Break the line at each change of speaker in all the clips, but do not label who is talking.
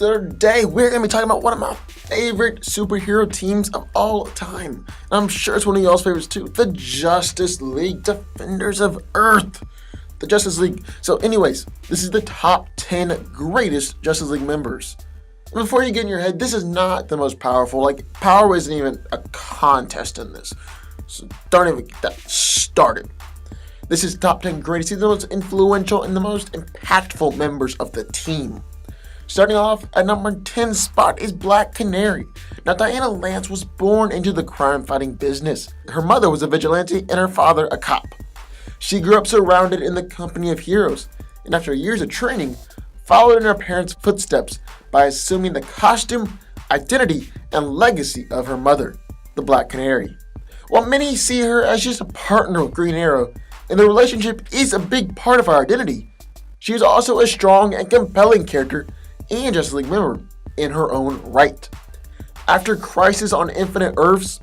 Today we're going to be talking about one of my favorite superhero teams of all time. And I'm sure it's one of y'all's favorites too. The Justice League Defenders of Earth. The Justice League. So anyways, this is the top 10 greatest Justice League members. And before you get in your head, this is not the most powerful. Like, power isn't even a contest in this. So don't even get that started. This is top 10 greatest. These are the most influential and the most impactful members of the team. Starting off at number 10 spot is Black Canary. Now, Diana Lance was born into the crime-fighting business. Her mother was a vigilante and her father a cop. She grew up surrounded in the company of heroes, and after years of training, followed in her parents' footsteps by assuming the costume, identity, and legacy of her mother, the Black Canary. While many see her as just a partner with Green Arrow, and the relationship is a big part of her identity, she is also a strong and compelling character and Justice League member in her own right. After Crisis on Infinite Earths,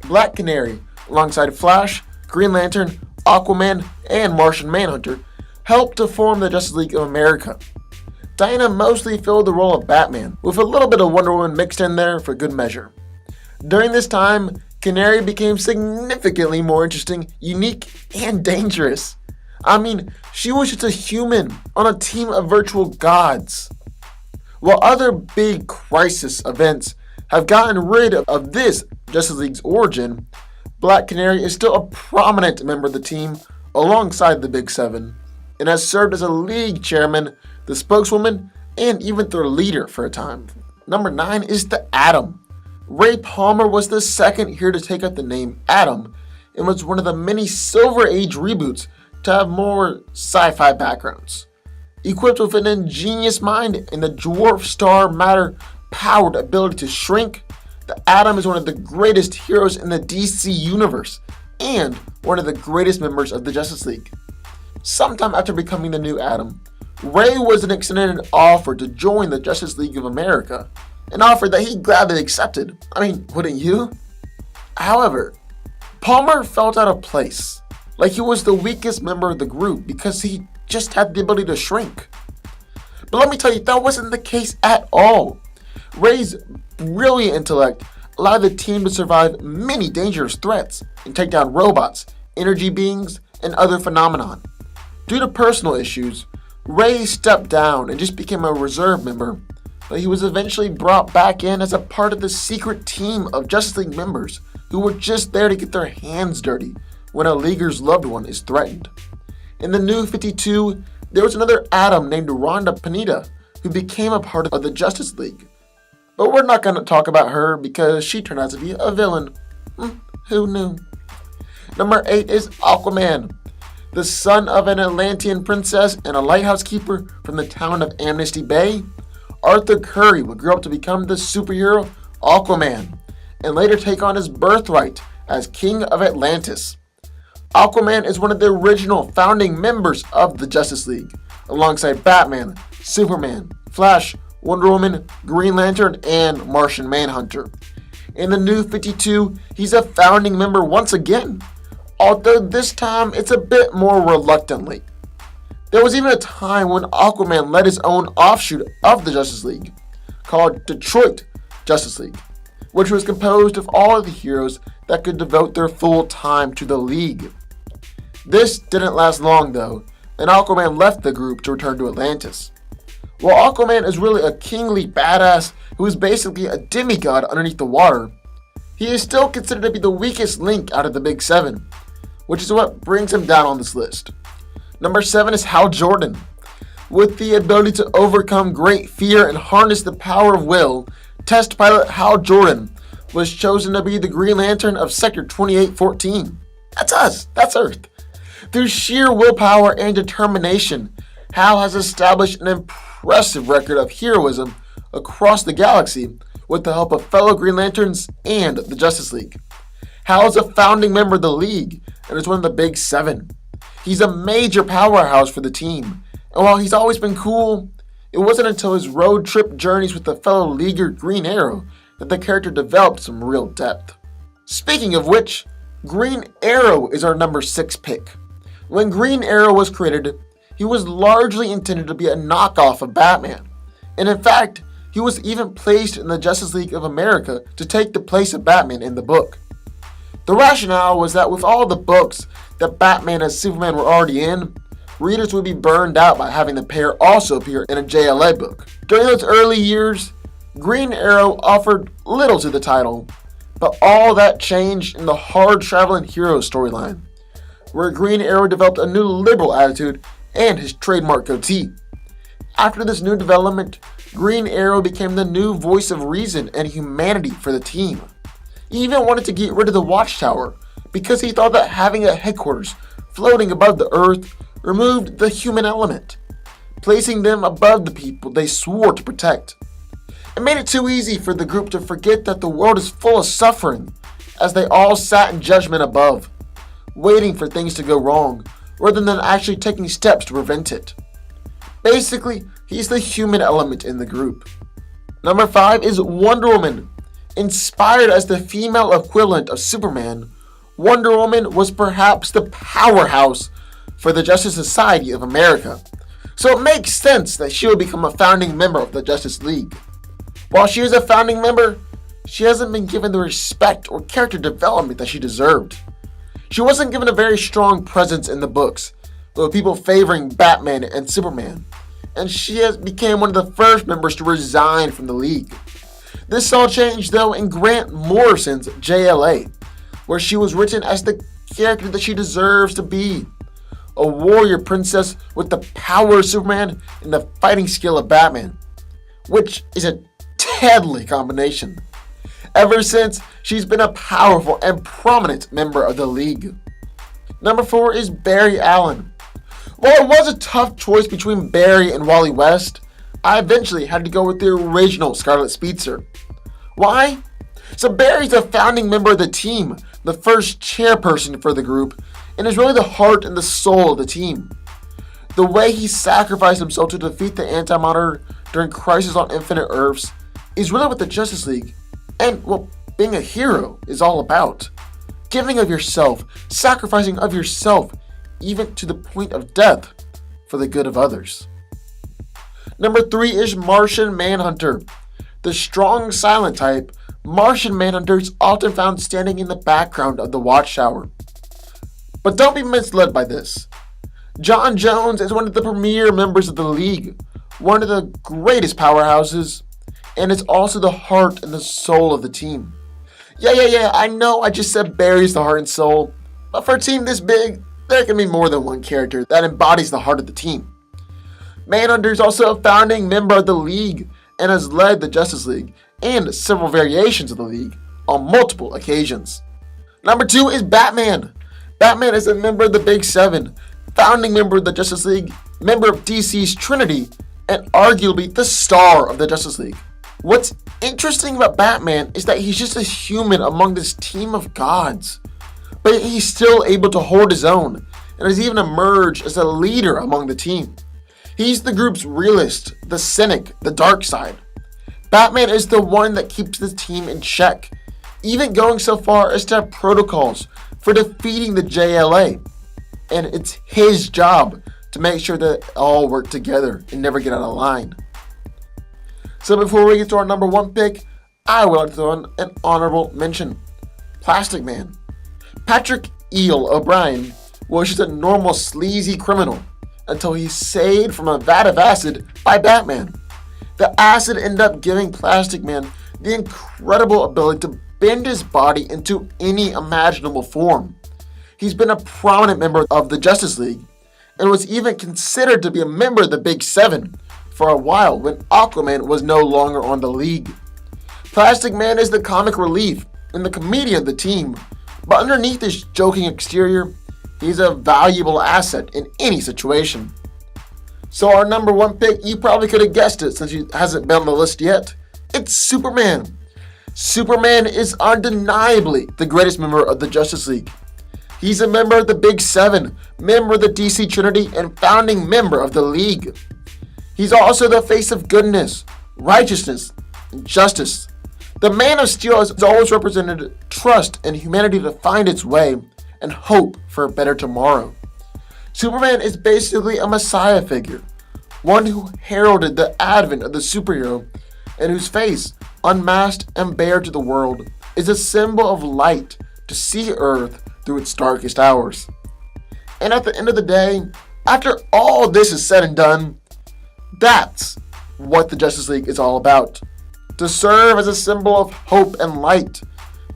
Black Canary, alongside Flash, Green Lantern, Aquaman, and Martian Manhunter, helped to form the Justice League of America. Diana mostly filled the role of Batman, with a little bit of Wonder Woman mixed in there for good measure. During this time, Canary became significantly more interesting, unique, and dangerous. I mean, she was just a human on a team of virtual gods. While other big Crisis events have gotten rid of this Justice League's origin, Black Canary is still a prominent member of the team alongside the Big Seven, and has served as a league chairman, the spokeswoman, and even their leader for a time. Number 9 is the Atom. Ray Palmer was the second here to take up the name Atom, and was one of the many Silver Age reboots to have more sci-fi backgrounds. Equipped with an ingenious mind and the dwarf star matter powered ability to shrink, the Atom is one of the greatest heroes in the DC universe and one of the greatest members of the Justice League. Sometime after becoming the new Atom, Ray was extended an offer to join the Justice League of America, an offer that he gladly accepted. I mean, wouldn't you? However, Palmer felt out of place, like he was the weakest member of the group because he just had the ability to shrink. But let me tell you, that wasn't the case at all. Ray's brilliant intellect allowed the team to survive many dangerous threats and take down robots, energy beings, and other phenomenon. Due to personal issues, Ray stepped down and just became a reserve member, but he was eventually brought back in as a part of the secret team of Justice League members who were just there to get their hands dirty when a Leaguer's loved one is threatened. In the New 52, there was another Atom named Rhonda Pineda who became a part of the Justice League. But we're not going to talk about her because she turned out to be a villain. Who knew? Number 8 is Aquaman. The son of an Atlantean princess and a lighthouse keeper from the town of Amnesty Bay, Arthur Curry would grow up to become the superhero Aquaman, and later take on his birthright as King of Atlantis. Aquaman is one of the original founding members of the Justice League, alongside Batman, Superman, Flash, Wonder Woman, Green Lantern, and Martian Manhunter. In the New 52, he's a founding member once again, although this time it's a bit more reluctantly. There was even a time when Aquaman led his own offshoot of the Justice League, called Detroit Justice League, which was composed of all of the heroes that could devote their full time to the League. This didn't last long though, and Aquaman left the group to return to Atlantis. While Aquaman is really a kingly badass who is basically a demigod underneath the water, he is still considered to be the weakest link out of the Big Seven, which is what brings him down on this list. Number 7 is Hal Jordan. With the ability to overcome great fear and harness the power of will, test pilot Hal Jordan was chosen to be the Green Lantern of Sector 2814. That's us. That's Earth. Through sheer willpower and determination, Hal has established an impressive record of heroism across the galaxy with the help of fellow Green Lanterns and the Justice League. Hal is a founding member of the League and is one of the Big Seven. He's a major powerhouse for the team, and while he's always been cool, it wasn't until his road trip journeys with the fellow Leaguer Green Arrow that the character developed some real depth. Speaking of which, Green Arrow is our number 6 pick. When Green Arrow was created, he was largely intended to be a knockoff of Batman, and in fact, He was even placed in the Justice League of America to take the place of Batman in the book. The rationale was that with all the books that Batman and Superman were already in, readers would be burned out by having the pair also appear in a JLA book. During those early years, Green Arrow offered little to the title, but all that changed in the hard-traveling hero storyline, where Green Arrow developed a new liberal attitude and his trademark goatee. After this new development, Green Arrow became the new voice of reason and humanity for the team. He even wanted to get rid of the Watchtower because he thought that having a headquarters floating above the earth removed the human element, placing them above the people they swore to protect. It made it too easy for the group to forget that the world is full of suffering as they all sat in judgment above, waiting for things to go wrong rather than actually taking steps to prevent it. Basically, he's the human element in the group. Number 5 is Wonder Woman. Inspired as the female equivalent of Superman, Wonder Woman was perhaps the powerhouse for the Justice Society of America, so it makes sense that she would become a founding member of the Justice League. While she is a founding member, she hasn't been given the respect or character development that she deserved. She wasn't given a very strong presence in the books, with people favoring Batman and Superman, and she has become one of the first members to resign from the League. This all changed though in Grant Morrison's JLA, where she was written as the character that she deserves to be. A warrior princess with the power of Superman and the fighting skill of Batman, which is a deadly combination. Ever since, she's been a powerful and prominent member of the League. Number 4 is Barry Allen. While it was a tough choice between Barry and Wally West, I eventually had to go with the original Scarlet Speedster. Why? So Barry's a founding member of the team, the first chairperson for the group, and is really the heart and the soul of the team. The way he sacrificed himself to defeat the Anti-Monitor during Crisis on Infinite Earths is really what the Justice League, and well, being a hero is all about. Giving of yourself, sacrificing of yourself, even to the point of death, for the good of others. Number 3 is Martian Manhunter. The strong silent type, Martian Manhunter is often found standing in the background of the Watchtower. But don't be misled by this. John Jones is one of the premier members of the League, one of the greatest powerhouses, and is also the heart and the soul of the team. Yeah, I know I just said Barry's the heart and soul, but for a team this big, there can be more than one character that embodies the heart of the team. Manhunter is also a founding member of the League and has led the Justice League and several variations of the League on multiple occasions. Number 2 is Batman. Batman is a member of the Big Seven, founding member of the Justice League, member of DC's Trinity, and arguably the star of the Justice League. What's interesting about Batman is that he's just a human among this team of gods, but he's still able to hold his own and has even emerged as a leader among the team. He's the group's realist, the cynic, the dark side. Batman is the one that keeps the team in check, even going so far as to have protocols for defeating the JLA. And it's his job to make sure that they all work together and never get out of line. So before we get to our number 1 pick, I would like to throw in an honorable mention. Plastic Man. Patrick Eel O'Brien was just a normal sleazy criminal until he's saved from a vat of acid by Batman. The acid ended up giving Plastic Man the incredible ability to bend his body into any imaginable form. He's been a prominent member of the Justice League and was even considered to be a member of the Big Seven for a while when Aquaman was no longer on the League. Plastic Man is the comic relief and the comedian of the team, but underneath his joking exterior, he's a valuable asset in any situation. So our number 1 pick, you probably could have guessed it since he hasn't been on the list yet. It's Superman. Superman is undeniably the greatest member of the Justice League. He's a member of the Big Seven, member of the DC Trinity, and founding member of the League. He's also the face of goodness, righteousness, and justice. The Man of Steel has always represented trust and humanity to find its way and hope for a better tomorrow. Superman is basically a messiah figure, one who heralded the advent of the superhero and whose face, unmasked and bare to the world, is a symbol of light to see Earth through its darkest hours. And at the end of the day, after all this is said and done, that's what the Justice League is all about. To serve as a symbol of hope and light,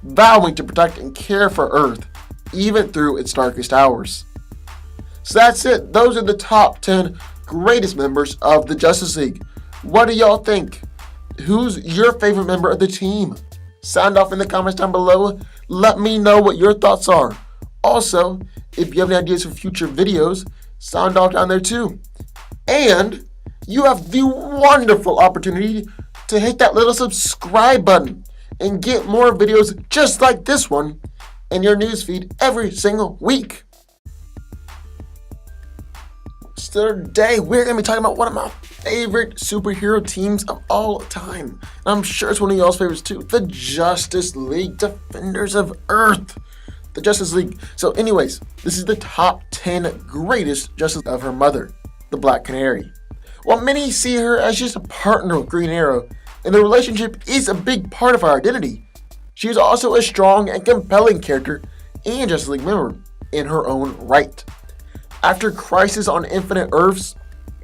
vowing to protect and care for Earth, even through its darkest hours. So that's it. Those are the top 10 greatest members of the Justice League. What do y'all think? Who's your favorite member of the team? Sound off in the comments down below. Let me know what your thoughts are. Also, if you have any ideas for future videos, sound off down there too. And you have the wonderful opportunity to hit that little subscribe button and get more videos just like this one in your newsfeed every single week. So today we're going to be talking about one of my favorite superhero teams of all time. And I'm sure it's one of y'all's favorites too. The Justice League Defenders of Earth. The Justice League. So anyways, this is the top 10 greatest Justice of her mother, the Black Canary. While many see her as just a partner with Green Arrow, and the relationship is a big part of her identity, she is also a strong and compelling character and Justice League member in her own right. After Crisis on Infinite Earths,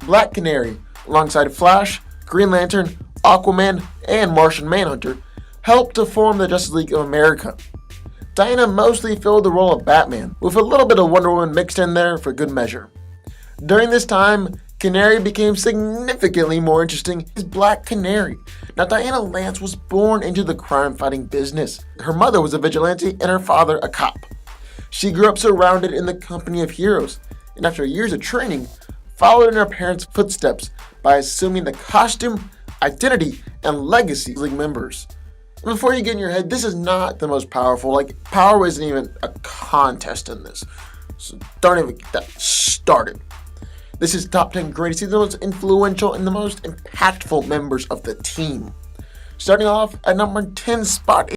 Black Canary, alongside Flash, Green Lantern, Aquaman, and Martian Manhunter, helped to form the Justice League of America. Diana mostly filled the role of Batman, with a little bit of Wonder Woman mixed in there for good measure. During this time, Canary became significantly more interesting as Black Canary. Now, Diana Lance was born into the crime-fighting business. Her mother was a vigilante and her father a cop. She grew up surrounded in the company of heroes, and after years of training, followed in her parents' footsteps by assuming the costume, identity, and legacy of League members. And before you get in your head, this is not the most powerful. Power isn't even a contest in this. So don't even get that started. This is top 10 greatest. These are the most influential and the most impactful members of the team. Starting off at number 10 spot